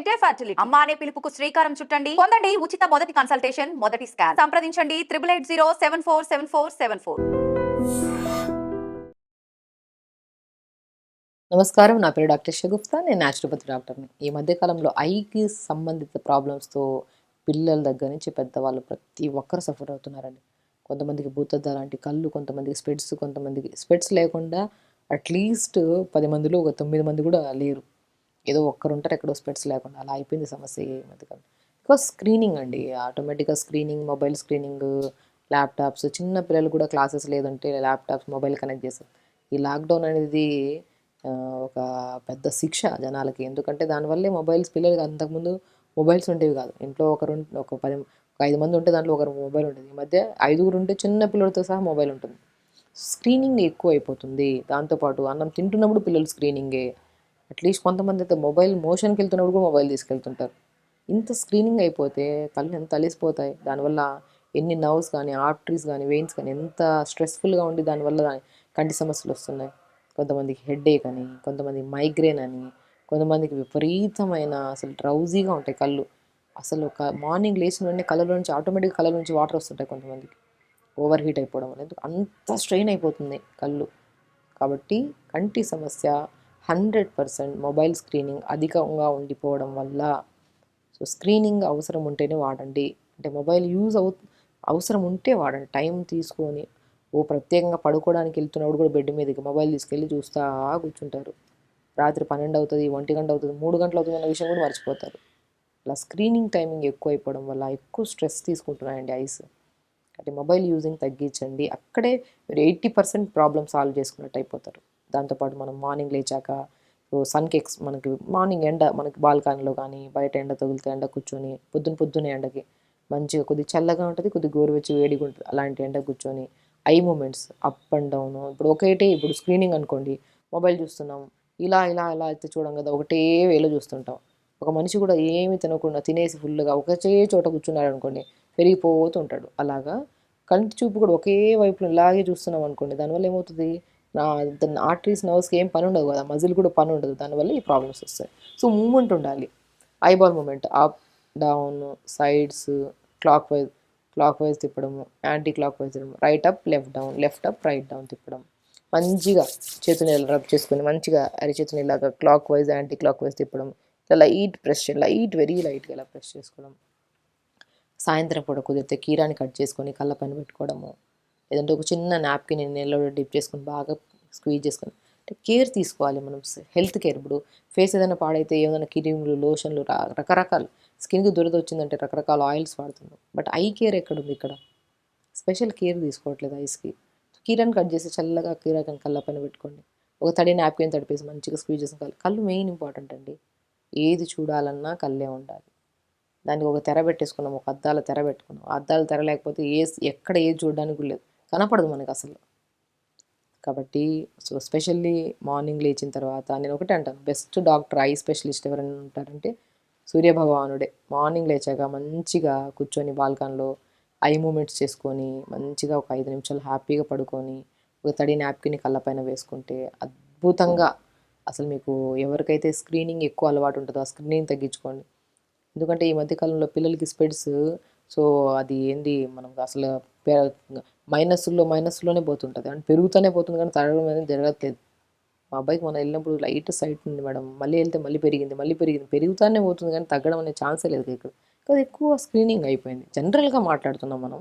ఇదే ఫర్టిలిటీ. అమ్మ అనే పిలుపుకు శ్రీకారం చుట్టండి. పొందండి ఉచిత మొదటి కన్సల్టేషన్, మొదటి స్కాన్. సంప్రదించండి 8880747474. నమస్కారం, నా పేరు డాక్టర్ షగుప్తా. నేను న్యాచురోపతి డాక్టర్ని. ఈ మధ్యకాలంలో ఐకి సంబంధిత ప్రాబ్లమ్స్తో పిల్లల దగ్గర నుంచి పెద్దవాళ్ళు ప్రతి ఒక్కరు సఫర్ అవుతున్నారండి. కొంతమందికి భూతద్ద లాంటి కళ్ళు, కొంతమందికి స్పెడ్స్, కొంతమందికి స్పెడ్స్ లేకుండా అట్లీస్ట్ 10 మందిలో ఒక 9 మంది కూడా లేరు. ఏదో ఒక్కరుంటారు ఎక్కడో స్పెడ్స్ లేకుండా. అలా అయిపోయింది సమస్య ఈ మధ్యకాలం. బికాస్ స్క్రీనింగ్ అండి, ఆటోమేటిక్గా స్క్రీనింగ్, మొబైల్ స్క్రీనింగ్, ల్యాప్టాప్స్, చిన్న పిల్లలు కూడా క్లాసెస్ లేదంటే ల్యాప్టాప్స్, మొబైల్ కనెక్ట్ చేస్తారు. ఈ లాక్డౌన్ అనేది ఒక పెద్ద శిక్ష జనాలకి. ఎందుకంటే దానివల్లే మొబైల్స్ పిల్లలకి అంతకుముందు మొబైల్స్ ఉండేవి కాదు. ఇంట్లో ఒక 5 మంది ఉంటే దాంట్లో ఒకరు మొబైల్ ఉంటుంది. ఈ మధ్య 5గురు ఉంటే చిన్న పిల్లలతో సహా మొబైల్ ఉంటుంది. స్క్రీనింగ్ ఎక్కువ అయిపోతుంది. దాంతోపాటు అన్నం తింటున్నప్పుడు పిల్లలు స్క్రీనింగే. అట్లీస్ట్ కొంతమంది అయితే మొబైల్ మోషన్కి వెళ్తున్నప్పుడు కూడా మొబైల్ తీసుకెళ్తుంటారు. ఇంత స్క్రీనింగ్ అయిపోతే కళ్ళు ఎంత అలిసిపోతాయి. దానివల్ల ఎన్ని నర్వ్స్ కానీ, ఆర్టరీస్ కానీ, వెయిన్స్ కానీ ఎంత స్ట్రెస్ఫుల్గా ఉండి దానివల్ల కంటి సమస్యలు వస్తున్నాయి. కొంతమందికి హెడేక్ అని, కొంతమందికి మైగ్రేన్ అని, కొంతమందికి విపరీతమైన అసలు డ్రౌజీగా ఉంటాయి కళ్ళు. అసలు ఒక మార్నింగ్ లేచిన వెంటనే కళ్ళలో నుంచి ఆటోమేటిక్గా కళ్ళ నుంచి వాటర్ వస్తుంటాయి కొంతమందికి. ఓవర్ హీట్ అయిపోవడం అనేది అంత స్ట్రెయిన్ అయిపోతుంది కళ్ళు. కాబట్టి కంటి సమస్య 100% మొబైల్ స్క్రీనింగ్ అధికంగా ఉండిపోవడం వల్ల. సో స్క్రీనింగ్ అవసరం ఉంటేనే వాడండి. అంటే మొబైల్ అవసరం ఉంటే వాడండి. టైం తీసుకొని ప్రత్యేకంగా పడుకోవడానికి వెళ్తున్నప్పుడు కూడా బెడ్ మీదకి మొబైల్ తీసుకెళ్ళి చూస్తూ కూర్చుంటారు. రాత్రి 12 అవుతుంది, 1 గంట అవుతుంది, 3 గంటలు అవుతుంది అన్న విషయం కూడా మర్చిపోతారు. అలా స్క్రీనింగ్ టైమింగ్ ఎక్కువ అయిపోవడం వల్ల ఎక్కువ స్ట్రెస్ తీసుకుంటున్నాయండి ఐస్. అంటే మొబైల్ యూజింగ్ తగ్గించండి. అక్కడే మీరు 80% ప్రాబ్లమ్ సాల్వ్ చేసుకున్నట్టు అయిపోతారు. దాంతోపాటు మనం మార్నింగ్ లేచాక సన్కి మనకి మార్నింగ్ ఎండ మనకి బాల్కనీలో కానీ బయట ఎండ తగిలితే ఎండ కూర్చొని పొద్దున్నే ఎండకి మంచిగా కొద్దిగా చల్లగా ఉంటుంది, కొద్దిగా గోరువెచ్చి వేడిగా ఉంటుంది. అలాంటి ఎండ కూర్చొని eye movements up and down. ఇప్పుడు స్క్రీనింగ్ అనుకోండి, మొబైల్ చూస్తున్నాం, ఇలా ఇలా ఇలా అయితే చూడం కదా, ఒకటే వేలో చూస్తుంటాం. ఒక మనిషి కూడా ఏమి తినకుండా తినేసి ఫుల్గా ఒకటే చోట కూర్చున్నాడు అనుకోండి, పెరిగిపోతూ ఉంటాడు. అలాగా కంటి చూపు కూడా ఒకే వైపులో ఇలాగే చూస్తున్నాం అనుకోండి, దానివల్ల ఏమవుతుంది, ఆర్టరీస్, నర్వ్స్కి ఏం పని ఉండదు కదా, మజిల్ కూడా పని ఉండదు. దానివల్ల ఈ ప్రాబ్లమ్స్ వస్తాయి. సో మూమెంట్ ఉండాలి. Eyeball movement, up down, sides, clockwise తిప్పడము, యాంటీ క్లాక్ వైజ్ తిప్పడం, right up left down, left up right down తిప్పడం. మంచిగా చేతుని ఇలా రబ్ చేసుకొని మంచిగా అరిచేతుని ఇలాగా clockwise, anti clockwise తిప్పడం. ఇలా వెరీ లైట్గా ఇలా ప్రెస్ చేసుకోవడం. సాయంత్రం పూట కుదిరితే కీరాని కట్ చేసుకొని కళ్ళ పైన పెట్టుకోవడము. లేదంటే ఒక చిన్న నాప్కిన్ నీళ్ళలో డిప్ చేసుకొని బాగా స్క్వీజ్ చేసుకొని. అంటే కేర్ తీసుకోవాలి మనం, హెల్త్ కేర్. ఇప్పుడు ఫేస్ ఏదైనా పాడైతే ఏదైనా క్రీములు, లోషన్లు, రకరకాలు, స్కిన్కి దురద వచ్చిందంటే రకరకాల ఆయిల్స్ వాడుతున్నాం. బట్ ఐ కేర్ ఎక్కడుంది ఇక్కడ? స్పెషల్ కేర్ తీసుకోవట్లేదు ఐస్కి. కీరాని కట్ చేసి చల్లగా కీరాని కళ్ళ పైన పెట్టుకోండి. ఒక తడి నాప్కిన్ తడిపేసి మంచిగా స్క్వీజ్ చేసిన కళ్ళు మెయిన్ ఇంపార్టెంట్ అండి. ఏది చూడాలన్నా కళ్ళే ఉండాలి. దానికి ఒక తెర పెట్టేసుకున్నాం, ఒక అద్దాల తెర పెట్టుకున్నాం. అద్దాల తెర లేకపోతే ఎక్కడ ఏది చూడడానికి లేదు, కనపడదు మనకు అసలు. కాబట్టి స్పెషల్లీ మార్నింగ్ లేచిన తర్వాత నేను ఒకటే అంటాను, బెస్ట్ డాక్టర్, ఐ స్పెషలిస్ట్ ఎవరైనా ఉంటారంటే సూర్యభగవానుడే. మార్నింగ్ లేచాక మంచిగా కూర్చొని బాల్కన్లో ఐ మూమెంట్స్ చేసుకొని మంచిగా ఒక 5 నిమిషాలు హ్యాపీగా పడుకొని ఒక తడి నాప్కిన్ కళ్ళపైన వేసుకుంటే అద్భుతంగా, అసలు మీకు ఎవరికైతే స్క్రీనింగ్ ఎక్కువ అలవాటు ఉంటుందో ఆ స్క్రీనింగ్ తగ్గించుకోండి. ఎందుకంటే ఈ మధ్యకాలంలో పిల్లలకి స్పెడ్స్, సో అది ఏంది మనం అసలు మైనస్లోనే పోతుంటుంది. అంటే పెరుగుతూనే పోతుంది కానీ తరగడం అనేది జరగట్లేదు. మా అబ్బాయికి మనం వెళ్ళినప్పుడు లైట్ సైట్ ఉంది మేడం, మళ్ళీ వెళ్తే మళ్ళీ పెరిగింది, పెరుగుతూనే పోతుంది కానీ తగ్గడం అనే ఛాన్సే లేదు ఇక్కడ. కానీ ఎక్కువ స్క్రీనింగ్ అయిపోయింది. జనరల్గా మాట్లాడుతున్నాం మనం.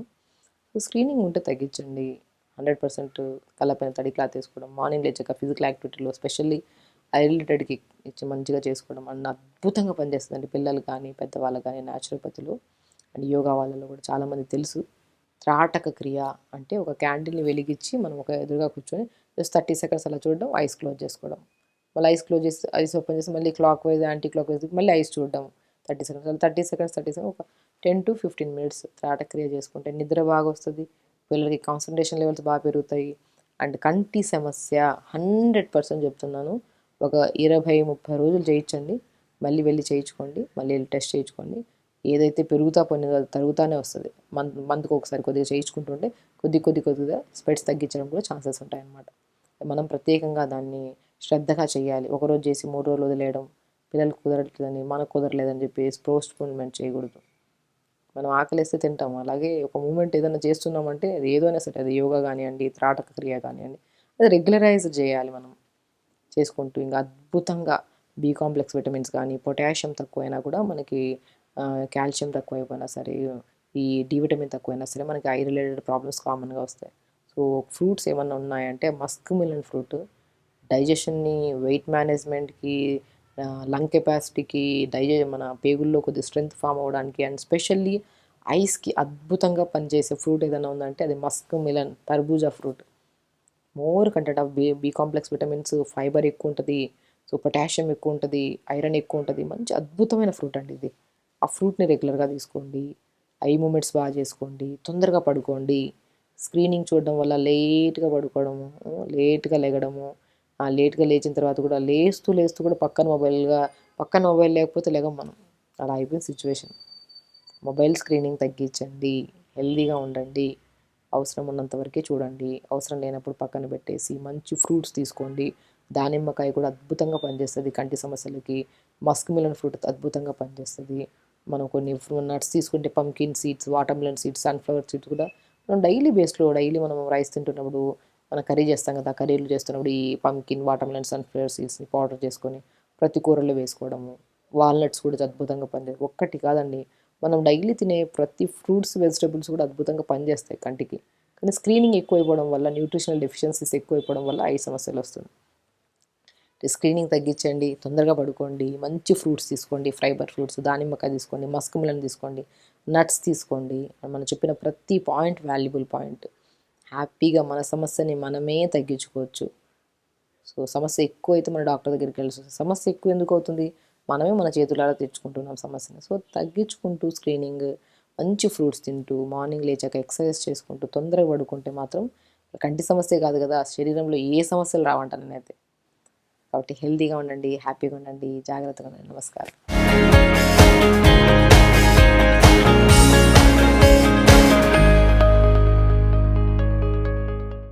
సో స్క్రీనింగ్ ఉంటే తగ్గించండి. 100% కళ్ళపైన తడి క్లాత్ వేసుకోవడం, మార్నింగ్ లేచాక ఫిజికల్ యాక్టివిటీలో స్పెషల్లీ ఐ రిలేటెడ్కి ఇచ్చి మంచిగా చేసుకోవడం అన్న అద్భుతంగా పనిచేస్తుందండి. పిల్లలు కానీ పెద్దవాళ్ళు కానీ న్యాచురోపతిలో అండ్ యోగా వాళ్ళలో కూడా చాలామంది తెలుసు. త్రాటక క్రియ అంటే ఒక క్యాండిల్ని వెలిగించి మనం ఒక ఎదురుగా కూర్చొని జస్ట్ 30 సెకండ్స్ అలా చూడడం, ఐస్ క్లోజ్ చేసుకోవడం, మళ్ళీ ఐస్ క్లోజ్ చేసి ఐస్ ఓపెన్ చేసి మళ్ళీ clock wise, anti clock wise మళ్ళీ ఐస్ చూడడం. 30 సెకండ్స్ ఒక 10 to 15 minutes త్రాటక క్రియ చేసుకుంటే నిద్ర బాగా వస్తుంది, పిల్లలకి కాన్సన్ట్రేషన్ లెవెల్స్ బాగా పెరుగుతాయి. అండ్ కంటి సమస్య 100% చెప్తున్నాను, ఒక 20-30 రోజులు చేయించండి, మళ్ళీ వెళ్ళి చేయించుకోండి, మళ్ళీ వెళ్ళి టెస్ట్ చేయించుకోండి. ఏదైతే పెరుగుతా పోయిందో అది తరుగుతూనే వస్తుంది. మంత్కి ఒకసారి కొద్దిగా చేయించుకుంటుంటే కొద్దిగా స్పెడ్స్ తగ్గించడం కూడా ఛాన్సెస్ ఉంటాయన్నమాట. మనం ప్రత్యేకంగా దాన్ని శ్రద్ధగా చేయాలి. ఒకరోజు చేసి 3 రోజులు వదిలేయడం పిల్లలకు కుదరట్లేదని మనకు కుదరలేదని చెప్పేసి పోస్ట్పోన్మెంట్ చేయకూడదు. మనం ఆకలేస్తే తింటాం. అలాగే ఒక మూమెంట్ ఏదైనా చేస్తున్నామంటే అది ఏదో అయినా సరే, అది యోగా కానివ్వండి, త్రాటక క్రియ కానివ్వండి, అది రెగ్యులరైజ్ చేయాలి మనం చేసుకుంటూ. ఇంకా అద్భుతంగా బి కాంప్లెక్స్ విటమిన్స్ కానీ, పొటాషియం తక్కువైనా కూడా మనకి కాల్షియం తక్కువైపోయినా సరే, ఈ డి విటమిన్ తక్కువైనా సరే మనకి ఐ రిలేటెడ్ ప్రాబ్లమ్స్ కామన్గా వస్తాయి. సో ఫ్రూట్స్ ఏమన్నా ఉన్నాయంటే మస్క్ మిలన్ ఫ్రూట్ డైజెషన్ని, వెయిట్ మేనేజ్మెంట్కి, లంగ్ కెపాసిటీకి, మన పేగుల్లో కొద్దిగా స్ట్రెంగ్త్ ఫామ్ అవ్వడానికి, అండ్ స్పెషల్లీ ఐస్కి అద్భుతంగా పనిచేసే ఫ్రూట్ ఏదైనా ఉందంటే అది మస్క్ మిలన్, తర్బూజా fruit. More content of B complex vitamins, fibre ఎక్కువ ఉంటుంది, సో పొటాషియం ఎక్కువ ఉంటుంది, ఐరన్ ఎక్కువ ఉంటుంది. మంచి అద్భుతమైన ఫ్రూట్ అండి ఇది. ఆ ఫ్రూట్ని రెగ్యులర్గా తీసుకోండి. ఐ మూమెంట్స్ బాగా చేసుకోండి, తొందరగా పడుకోండి. స్క్రీనింగ్ చూడడం వల్ల లేట్గా పడుకోవడము, లేట్గా లెగడము, లేట్గా లేచిన తర్వాత కూడా లేస్తూ లేస్తూ కూడా పక్కన మొబైల్ లేకపోతే లెగం మనం. అలా అయిపోయింది సిచ్యువేషన్. మొబైల్ స్క్రీనింగ్ తగ్గించండి, హెల్తీగా ఉండండి, అవసరం ఉన్నంత వరకే చూడండి, అవసరం లేనప్పుడు పక్కన పెట్టేసి మంచి ఫ్రూట్స్ తీసుకోండి. దానిమ్మకాయ కూడా అద్భుతంగా పనిచేస్తుంది కంటి సమస్యలకి. మస్క్ మిలన్ ఫ్రూట్ అద్భుతంగా పనిచేస్తుంది. మనం కొన్ని నట్స్ తీసుకుంటే pumpkin seeds, water melon seeds, sunflower seeds కూడా మనం డైలీ మనం రైస్ తింటున్నప్పుడు, మనం కర్రీ చేస్తాం కదా, కర్రీలు చేస్తున్నప్పుడు ఈ పంకిన్, వాటర్ మిలన్, సన్ఫ్లవర్ సీడ్స్ని పౌడర్ చేసుకొని ప్రతి కూరలో వేసుకోవడము. వాల్నట్స్ కూడా అద్భుతంగా పనిచేస్తాయి. ఒక్కటి కాదండి, మనం డైలీ తినే ప్రతి ఫ్రూట్స్, వెజిటబుల్స్ కూడా అద్భుతంగా పనిచేస్తాయి కంటికి. కానీ స్క్రీనింగ్ ఎక్కువైపోవడం వల్ల, న్యూట్రిషనల్ డెఫిషియన్సీస్ ఎక్కువైపోవడం వల్ల ఐ సమస్యలు వస్తుంది. స్క్రీనింగ్ తగ్గించండి, తొందరగా పడుకోండి, మంచి ఫ్రూట్స్ తీసుకోండి, ఫైబర్ ఫ్రూట్స్, దానిమ్మకాయ తీసుకోండి, మస్క్ మిలన్ తీసుకోండి, నట్స్ తీసుకోండి. మనం చెప్పిన ప్రతి పాయింట్ వాల్యుబుల్ పాయింట్. హ్యాపీగా మన సమస్యని మనమే తగ్గించుకోవచ్చు. సో సమస్య ఎక్కువ అయితే మన డాక్టర్ దగ్గరికి వెళ్ళాల్సి వస్తుంది. సమస్య ఎక్కువ ఎందుకు అవుతుంది? మనమే మన చేతులారా తెచ్చుకుంటున్నాం సమస్యని. సో తగ్గించుకుంటూ స్క్రీనింగ్, మంచి ఫ్రూట్స్ తింటూ, మార్నింగ్ లేచాక ఎక్సర్సైజ్ చేసుకుంటూ తొందరగా పడుకుంటే మాత్రం కంటి సమస్య కాదు కదా, శరీరంలో ఏ సమస్యలు రావంట నేనైతే. కాబట్టి హెల్తీగా ఉండండి, హ్యాపీగా ఉండండి, జాగ్రత్తగా ఉండండి. నమస్కారం.